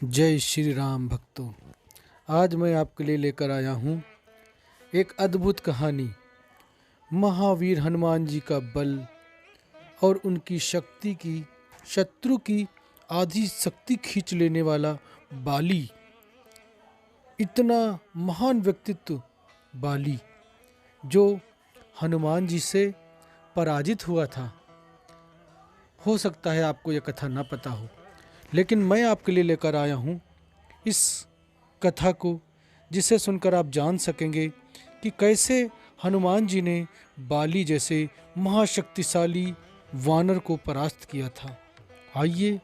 जय श्री राम भक्तों। आज मैं आपके लिए लेकर आया हूँ एक अद्भुत कहानी। महावीर हनुमान जी का बल और उनकी शक्ति की शत्रु की आधी शक्ति खींच लेने वाला बाली। इतना महान व्यक्तित्व बाली जो हनुमान जी से पराजित हुआ था। हो सकता है आपको यह कथा ना पता हो, लेकिन मैं आपके लिए लेकर आया हूँ इस कथा को, जिसे सुनकर आप जान सकेंगे कि कैसे हनुमान जी ने बाली जैसे महाशक्तिशाली वानर को परास्त किया था। आइए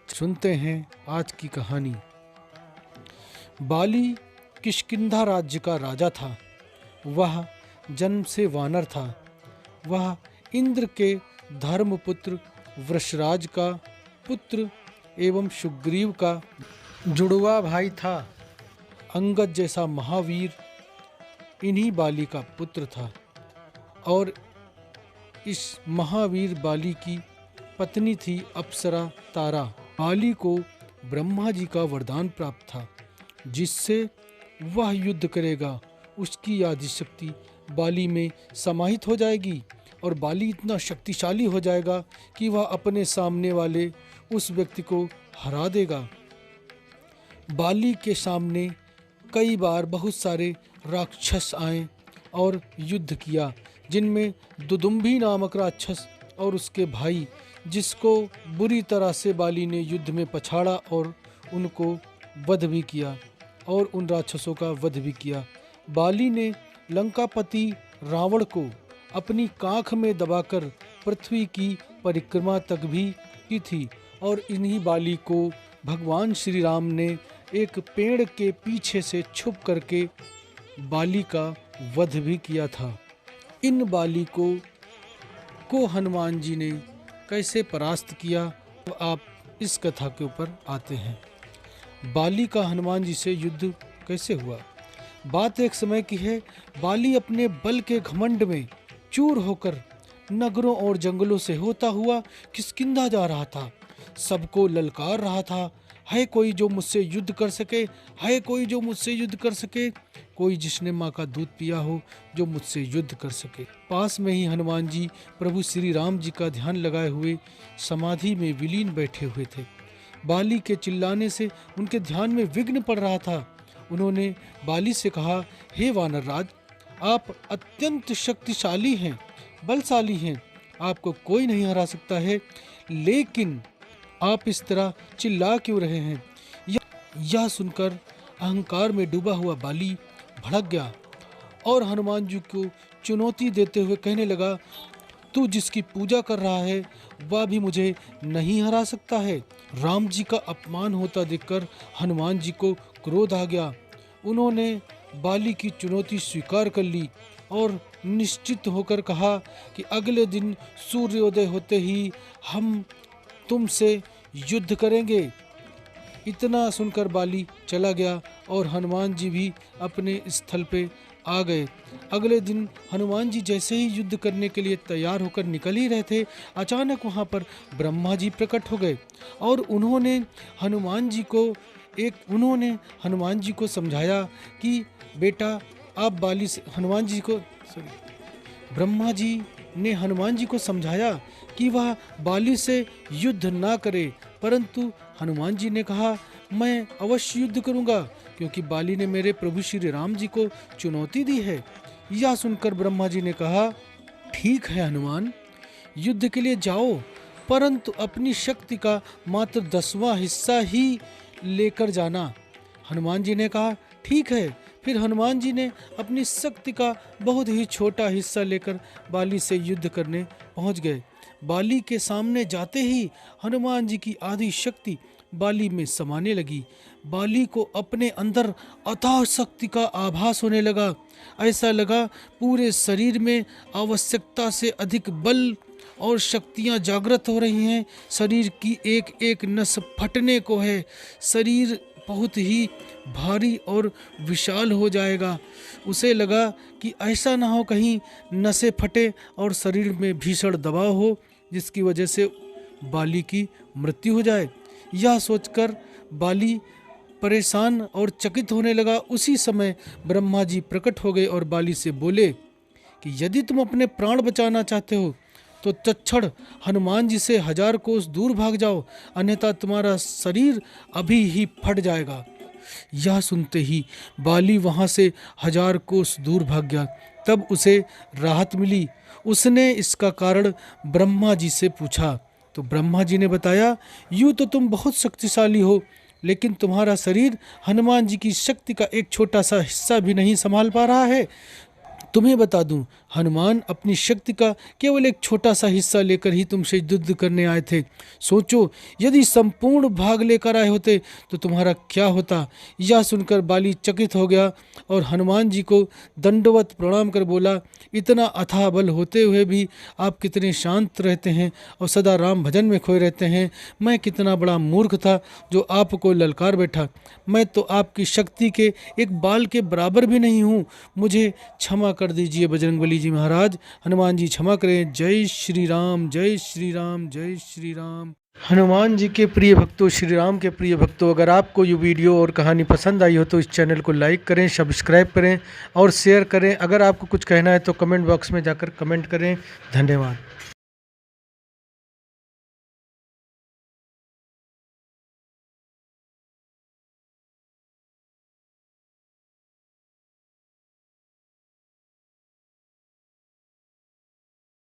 सुनते हैं आज की कहानी। बाली किष्किंधा राज्य का राजा था। वह जन्म से वानर था। वह इंद्र के धर्मपुत्र वृषराज का पुत्र एवं सुग्रीव का जुड़वा भाई था। अंगद जैसा महावीर इन्हीं बाली का पुत्र था और इस महावीर बाली की पत्नी थी अप्सरा तारा। बाली को ब्रह्मा जी का वरदान प्राप्त था, जिससे वह युद्ध करेगा उसकी आदि शक्ति बाली में समाहित हो जाएगी और बाली इतना शक्तिशाली हो जाएगा कि वह अपने सामने वाले उस व्यक्ति को हरा देगा। बाली के सामने कई बार बहुत सारे राक्षस आए और युद्ध किया, जिनमें दुदुम्भी नामक राक्षस और उसके भाई, जिसको बुरी तरह से बाली ने युद्ध में पछाड़ा और उनको वध भी किया और उन राक्षसों का वध भी किया। बाली ने लंकापति रावण को अपनी काख में दबाकर पृथ्वी की परिक्रमा तक भी की थी और इन्हीं बाली को भगवान श्री राम ने एक पेड़ के पीछे से छुप करके बाली का वध भी किया था। इन बाली को हनुमान जी ने कैसे परास्त किया, तो आप इस कथा के ऊपर आते हैं। बाली का हनुमान जी से युद्ध कैसे हुआ। बात एक समय की है। बाली अपने बल के घमंड में चूर होकर नगरों और जंगलों से होता हुआ किष्किंधा जा रहा था। सबको ललकार रहा था, है कोई जो मुझसे युद्ध कर सके, है कोई जो मुझसे युद्ध कर सके, कोई जिसने माँ का दूध पिया हो जो मुझसे युद्ध कर सके। पास में ही हनुमान जी प्रभु श्री राम जी का ध्यान लगाए हुए समाधि में विलीन बैठे हुए थे। बाली के चिल्लाने से उनके ध्यान में विघ्न पड़ रहा था। उन्होंने बाली से कहा, हे वानर राज, आप अत्यंत शक्तिशाली हैं, बलशाली हैं, आपको कोई नहीं हरा सकता है, लेकिन आप इस तरह चिल्ला क्यों रहे हैं। यह सुनकर अहंकार में डूबा हुआ बाली भड़क गया और हनुमान जी को चुनौती देते हुए कहने लगा, तू जिसकी पूजा कर रहा है वह भी मुझे नहीं हरा सकता है। राम जी का अपमान होता देखकर हनुमान जी को क्रोध आ गया। उन्होंने बाली की चुनौती स्वीकार कर ली और निश्चित होकर कहा कि अगले दिन सूर्योदय होते ही हम तुमसे युद्ध करेंगे। इतना सुनकर बाली चला गया और हनुमान जी भी अपने स्थल पे आ गए। अगले दिन हनुमान जी जैसे ही युद्ध करने के लिए तैयार होकर निकल ही रहे थे, अचानक वहाँ पर ब्रह्मा जी प्रकट हो गए और उन्होंने हनुमान जी को समझाया कि बेटा आप बाली से ब्रह्मा जी ने हनुमान जी को समझाया कि वह बाली से युद्ध ना करे, परंतु हनुमान जी ने कहा, मैं अवश्य युद्ध करूंगा क्योंकि बाली ने मेरे प्रभु श्री राम जी को चुनौती दी है। यह सुनकर ब्रह्मा जी ने कहा, ठीक है हनुमान, युद्ध के लिए जाओ, परंतु अपनी शक्ति का मात्र 10वां हिस्सा ही लेकर जाना। हनुमान जी ने कहा, ठीक है। फिर हनुमान जी ने अपनी शक्ति का बहुत ही छोटा हिस्सा लेकर बाली से युद्ध करने पहुंच गए। बाली के सामने जाते ही हनुमान जी की आधी शक्ति बाली में समाने लगी। बाली को अपने अंदर अथाह शक्ति का आभास होने लगा। ऐसा लगा पूरे शरीर में आवश्यकता से अधिक बल और शक्तियां जागृत हो रही हैं। शरीर की एक एक नस फटने को है। शरीर बहुत ही भारी और विशाल हो जाएगा। उसे लगा कि ऐसा ना हो कहीं नसें फटे और शरीर में भीषण दबाव हो, जिसकी वजह से बाली की मृत्यु हो जाए। यह सोचकर बाली परेशान और चकित होने लगा। उसी समय ब्रह्मा जी प्रकट हो गए और बाली से बोले कि यदि तुम अपने प्राण बचाना चाहते हो तो तत्क्षण हनुमान जी से 1000 कोस दूर भाग जाओ, अन्यथा तुम्हारा शरीर अभी ही फट जाएगा। यह सुनते ही बाली वहां से 1000 कोस दूर भाग गया। तब उसे राहत मिली। उसने इसका कारण ब्रह्मा जी से पूछा तो ब्रह्मा जी ने बताया, यूँ तो तुम बहुत शक्तिशाली हो, लेकिन तुम्हारा शरीर हनुमान जी की शक्ति का एक छोटा सा हिस्सा भी नहीं संभाल पा रहा है। तुम्हें बता दूं, हनुमान अपनी शक्ति का केवल एक छोटा सा हिस्सा लेकर ही तुमसे युद्ध करने आए थे। सोचो, यदि संपूर्ण भाग लेकर आए होते तो तुम्हारा क्या होता। यह सुनकर बाली चकित हो गया और हनुमान जी को दंडवत प्रणाम कर बोला, इतना अथाह बल होते हुए भी आप कितने शांत रहते हैं और सदा राम भजन में खोए रहते हैं। मैं कितना बड़ा मूर्ख था जो आपको ललकार बैठा। मैं तो आपकी शक्ति के एक बाल के बराबर भी नहीं हूँ। मुझे क्षमा कर दीजिए बजरंगबली जी महाराज। हनुमान जी क्षमा करें। जय श्री राम, जय श्री राम, जय श्री राम। हनुमान जी के प्रिय भक्तों, श्री राम के प्रिय भक्तों, अगर आपको ये वीडियो और कहानी पसंद आई हो तो इस चैनल को लाइक करें, सब्सक्राइब करें और शेयर करें। अगर आपको कुछ कहना है तो कमेंट बॉक्स में जाकर कमेंट करें। धन्यवाद।